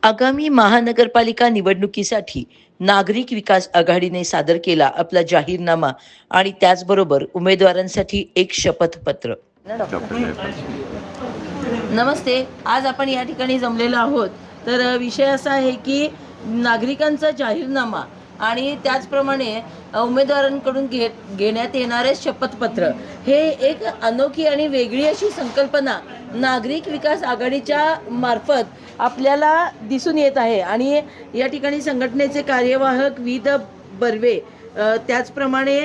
आगामी महानगरपालिका निवडणुकीसाठी नागरिक विकास आघाडीने सादर केला आपला जाहीरनामा आणि त्याचबरोबर उमेदवारांसाठी एक शपथपत्र. नमस्ते. आज आपण या ठिकाणी जमलेलो आहोत. तर विषय असा आहे की नागरिकांचा जाहीरनामा आणि त्याचप्रमाणे उमेदवारांकडून घेण्यात येणारे शपथपत्र हे एक अनोखी आणि वेगळी अशी संकल्पना नागरिक विकास आघाडीच्या मार्फत आपल्याला दिसून येत आहे. आणि या ठिकाणी संघटनेचे कार्यवाहक विद बर्वे, त्याचप्रमाणे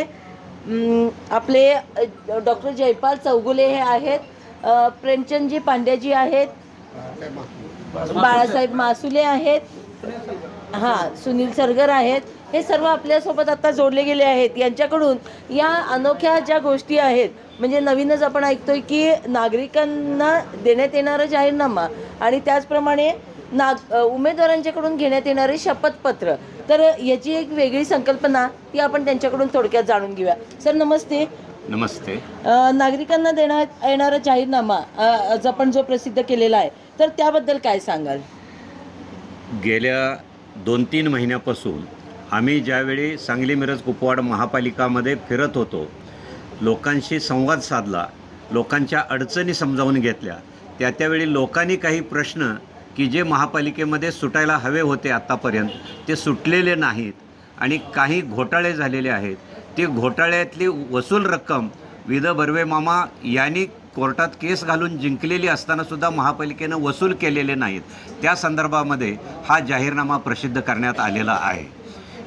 आपले डॉक्टर जयपाल चौगुले हे आहेत, प्रेमचंदजी पांड्याजी आहेत, बाळासाहेब मासुले आहेत, सुनील सरगर आहेत. हे सर्व आपल्यासोबत आता जोडले गेले आहेत. यांच्याकडून या अनोख्या ज्या गोष्टी आहेत, म्हणजे नवीनच आपण ऐकतोय की नागरिकांना देण्यात येणारा जाहीरनामा आणि त्याचप्रमाणे उमेदवारांच्याकडून घेण्यात येणारे शपथपत्र, तर याची एक वेगळी संकल्पना ती आपण त्यांच्याकडून थोडक्यात जाणून घेऊया. सर नमस्ते. नमस्ते. नागरिकांना देण्यात येणारा जाहीरनामा आपण जो प्रसिद्ध केलेला आहे, तर त्याबद्दल काय सांगाल? गेल्या 2-3 महिन्यापासून आम्ही ज्यावेळी सांगली मिरज कुपवाड महापालिकामध्ये फिरत होतो, लोकांशी संवाद साधला, लोकांच्या अडचणी समजावून घेतल्या, त्यावेळी लोकांनी काही प्रश्न की जे महापालिकेमध्ये सुटायला हवे होते आत्तापर्यंत ते सुटलेले नाहीत आणि काही घोटाळे झालेले आहेत. ती घोटाळ्यातली वसूल रक्कम विद बर्वे मामा यांनी कोर्टात केस घालून जिंकलेली असतानासुद्धा महापालिकेनं वसूल केलेले नाहीत. त्या संदर्भामध्ये हा जाहीरनामा प्रसिद्ध करण्यात आलेला आहे.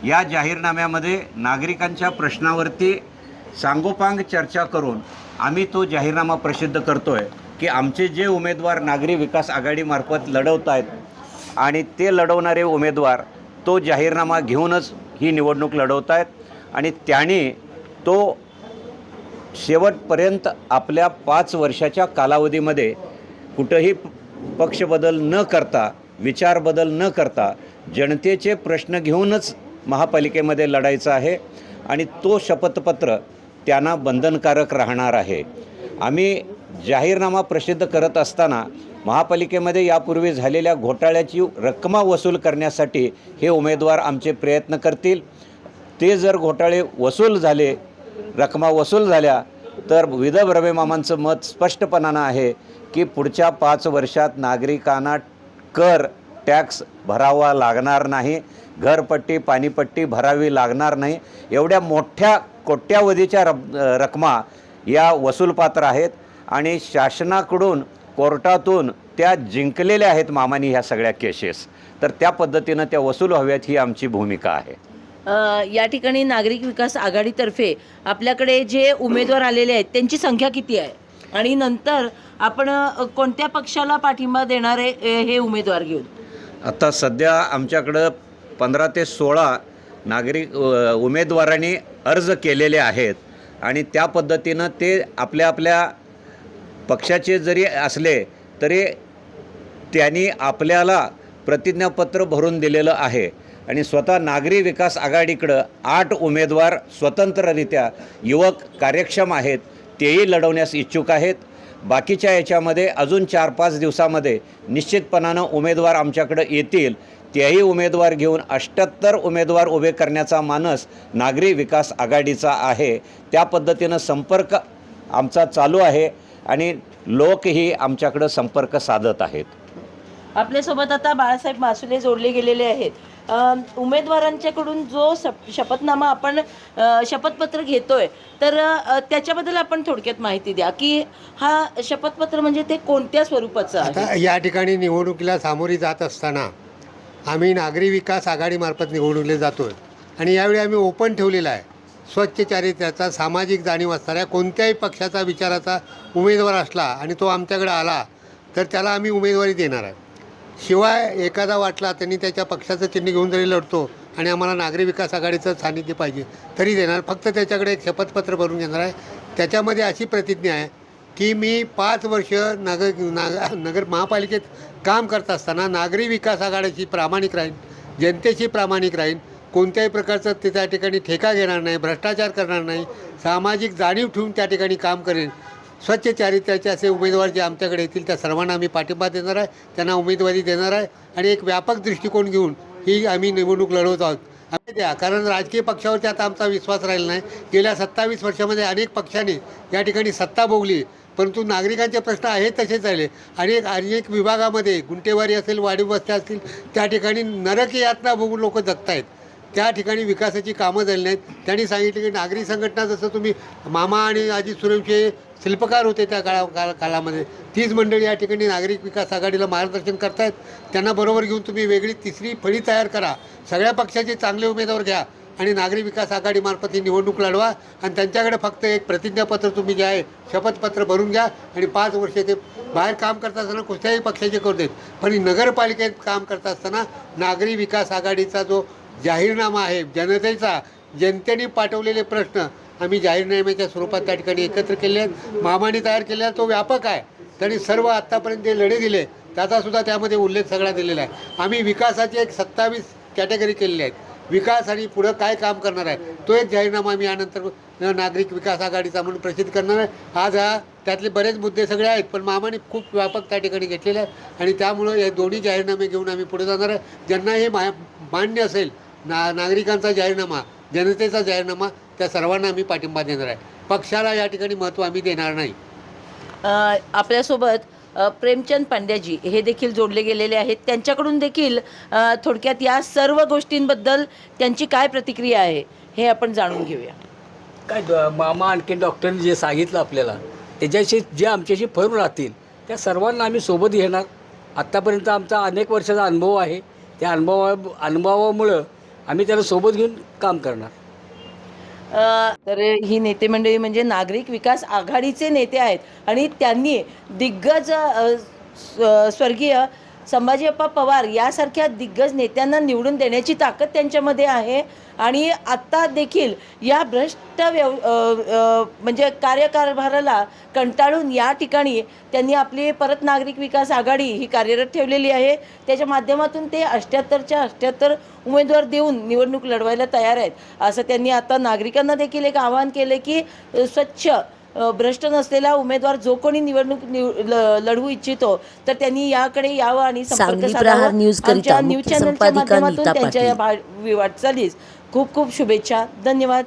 या जाहीरनाम्यामध्ये नागरिकांच्या प्रश्नावरती सांगोपांग चर्चा करून आम्ही तो जाहीरनामा प्रसिद्ध करतो आहे की आमचे जे उमेदवार नागरी विकास आघाडीमार्फत लढवत आहेत आणि ते लढवणारे उमेदवार तो जाहीरनामा घेऊनच ही निवडणूक लढवत आहेत आणि त्यांनी तो शेवटपर्यंत आपल्या 5 वर्षाच्या कालावधीमध्ये कुठंही पक्षबदल न करता, विचारबदल न करता जनतेचे प्रश्न घेऊनच महापालिकेमध्ये लढायचं आहे आणि तो शपथपत्र त्यांना बंधनकारक राहणार आहे. आम्ही जाहीरनामा प्रसिद्ध करत असताना महापालिकेमध्ये यापूर्वी झालेल्या घोटाळ्याची रक्कम वसूल करण्यासाठी हे उमेदवार आमचे प्रयत्न करतील. ते जर घोटाळे वसूल झाले, रकमा वसूल झाल्या, तर विद बर्वे मामांचं मत स्पष्टपणानं आहे की पुढच्या 5 वर्षात नागरिकांना कर टॅक्स भरावा लागणार नाही, घरपट्टी पाणीपट्टी भरावी लागणार नाही. एवढ्या मोठ्या कोट्यावधीच्या रकमा या वसूलपात्र आहेत आणि शासनाकडून कोर्टातून त्या जिंकलेल्या आहेत मामानी ह्या सगळ्या केसेस. तर त्या पद्धतीनं त्या वसूल हव्यात ही आमची भूमिका आहे. या ठिकाणी नागरिक विकास आघाडीतर्फे आपल्याकडे जे उमेदवार आलेले आहेत त्यांची संख्या किती आहे आणि नंतर आपण कोणत्या पक्षाला पाठिंबा देणारे हे उमेदवार घेऊन? आता सध्या आमच्याकडं 15 ते 16 नागरिक उमेदवारांनी अर्ज केलेले आहेत आणि त्या पद्धतीनं ते आपल्या आपल्या पक्षाचे जरी असले तरी त्यांनी आपल्याला प्रतिज्ञापत्र भरून दिलेलं आहे आणि स्वतः नागरी विकास आघाडीकडं 8 उमेदवार स्वतंत्ररित्या युवक कार्यक्षम आहेत, तेही लढवण्यास इच्छुक आहेत. बाकीच्या याच्यामध्ये अजून 4-5 दिवसामध्ये निश्चितपणानं उमेदवार आमच्याकडं येतील. तेही उमेदवार घेऊन 78 उमेदवार उभे करण्याचा मानस नागरी विकास आघाडीचा आहे. त्या पद्धतीनं संपर्क आमचा चालू आहे आणि लोकही आमच्याकडं संपर्क साधत आहेत. आपल्यासोबत आता बाळासाहेब मासुले जोडले गेलेले आहेत. उमेदवारांच्याकडून जो शपथनामा आपण शपथपत्र घेतोय, तर त्याच्याबद्दल आपण थोडक्यात माहिती द्या की हा शपथपत्र म्हणजे ते कोणत्या स्वरूपाचं आहे? आता या ठिकाणी निवडणुकीला सामोरी जात असताना आम्ही नागरी विकास आघाडीमार्फत निवडणुकीला जातो आहे आणि यावेळी आम्ही ओपन ठेवलेला आहे. स्वच्छ चारित्र्याचा, सामाजिक जाणीव असणाऱ्या कोणत्याही पक्षाचा विचाराचा उमेदवार असला आणि तो आमच्याकडे आला तर त्याला आम्ही उमेदवारी देणार आहे. शिवाय एखादा वाटला त्यांनी त्याच्या पक्षाचं चिन्ह घेऊन जरी लढतो आणि आम्हाला नागरी विकास आघाडीचं सानिध्य पाहिजे तरी देणार. फक्त त्याच्याकडे एक शपथपत्र भरून घेणार आहे. त्याच्यामध्ये अशी प्रतिज्ञा आहे की मी 5 वर्ष नगर महापालिकेत काम करत असताना नागरी विकास आघाडीची प्रामाणिक राहीन, जनतेशी प्रामाणिक राहीन, कोणत्याही प्रकारचं ते त्या ठिकाणी ठेका घेणार नाही, भ्रष्टाचार करणार नाही, सामाजिक जाणीव ठेवून त्या ठिकाणी काम करेन, स्वच्छ चारित्र्याचे असे उमेदवार जे आमच्याकडे येतील त्या सर्वांना आम्ही पाठिंबा देणार आहे, त्यांना उमेदवारी देणार आहे आणि एक व्यापक दृष्टिकोन घेऊन ही आम्ही निवडणूक लढवत आहोत. आम्ही द्या, कारण राजकीय पक्षावरती आता आमचा विश्वास राहिला नाही. गेल्या 27 वर्षामध्ये अनेक पक्षांनी या ठिकाणी सत्ता भोगली, परंतु नागरिकांचे प्रश्न आहेत तसेच राहिले. अनेक विभागामध्ये गुंठेवारी असेल, वाढीव वस्त्या असतील, त्या ठिकाणी नरकी यातना भोगून लोक जगत आहेत. त्या ठिकाणी विकासाची कामं झाली नाहीत. त्यांनी सांगितलं की नागरी संघटना, जसं तुम्ही मामा आणि अजित सूर्यवंशी शिल्पकार होते त्या काळामध्ये, तीच मंडळी या ठिकाणी नागरिक विकास आघाडीला मार्गदर्शन करतायत. त्यांना बरोबर घेऊन तुम्ही वेगळी तिसरी फळी तयार करा, सगळ्या पक्षाचे चांगले उमेदवार घ्या आणि नागरी विकास आघाडीमार्फत ही निवडणूक लढवा आणि त्यांच्याकडे फक्त एक प्रतिज्ञापत्र तुम्ही जे आहे शपथपत्र भरून घ्या आणि 5 वर्षे ते बाहेर काम करत असताना कुठल्याही पक्षाचे करू देत. पण नगरपालिकेत काम करत असताना नागरी विकास आघाडीचा जो जाहीरनामा आहे, जनतेने पाठवलेले प्रश्न आम्ही जाहीरनाम्याच्या स्वरूपात त्या ठिकाणी एकत्र केले आहेत. मामाने तयार केलेला तो व्यापक आहे. त्यांनी सर्व आत्तापर्यंत जे लढे दिले त्याचासुद्धा त्यामध्ये उल्लेख सगळा दिलेला आहे. आम्ही विकासाची एक 27 कॅटेगरी केलेली आहेत. विकास आणि पुढं काय काम करणार आहे तो एक जाहीरनामा आम्ही यानंतर नागरिक विकास आघाडीचा म्हणून प्रसिद्ध करणार आहे. आज त्यातले बरेच मुद्दे सगळे आहेत, पण मामाने खूप व्यापक त्या ठिकाणी घेतलेले आहे आणि त्यामुळं हे दोन्ही जाहीरनामे घेऊन आम्ही पुढे जाणार आहे. ज्यांना हे मान्य असेल, नागरिकांचा जाहीरनामा, जनतेचा जाहीरनामा, त्या सर्वांना आम्ही पाठिंबा देणार आहे. पक्षाला या ठिकाणी महत्त्व आम्ही देणार नाही. आपल्यासोबत प्रेमचंद पांड्याजी हे देखील जोडले गेलेले आहेत. त्यांच्याकडून देखील थोडक्यात या सर्व गोष्टींबद्दल त्यांची काय प्रतिक्रिया आहे हे आपण जाणून घेऊया. काय मामा आणखी डॉक्टरने जे सांगितलं आपल्याला, त्याच्याशी जे आमच्याशी फरून राहतील त्या सर्वांना आम्ही सोबत घेणार. आत्तापर्यंत आमचा अनेक वर्षाचा अनुभव आहे. त्या अनुभवामुळं आम्ही त्याला सोबत घेऊन काम करणार. तर ही नेते मंडळी म्हणजे नागरिक विकास आघाडीचे नेते आहेत आणि त्यांनी दिग्गज स्वर्गीय संभाजीअप्पा पवार यासारख्या दिग्गज नेत्यांना निवडून देण्याची ताकद त्यांच्यामध्ये आहे. आणि आत्ता देखील या भ्रष्ट म्हणजे कार्यकारभाराला कंटाळून या ठिकाणी त्यांनी आपली परत नागरिक विकास आघाडी ही कार्यरत ठेवलेली आहे. त्याच्या माध्यमातून ते 78च्या 78 उमेदवार देऊन निवडणूक लढवायला तयार आहेत. असं त्यांनी आता नागरिकांना देखील एक आवाहन केलं की स्वच्छ भ्रष्ट नसलेला उमेदवार जो कोणी निवडणूक लढवू इच्छितो तर त्यांनी याकडे यावं आणि संपर्क साधावा. आमच्या न्यूज चॅनलच्या माध्यमातून त्यांच्या या वाटचालीस खूप खूप शुभेच्छा. धन्यवाद.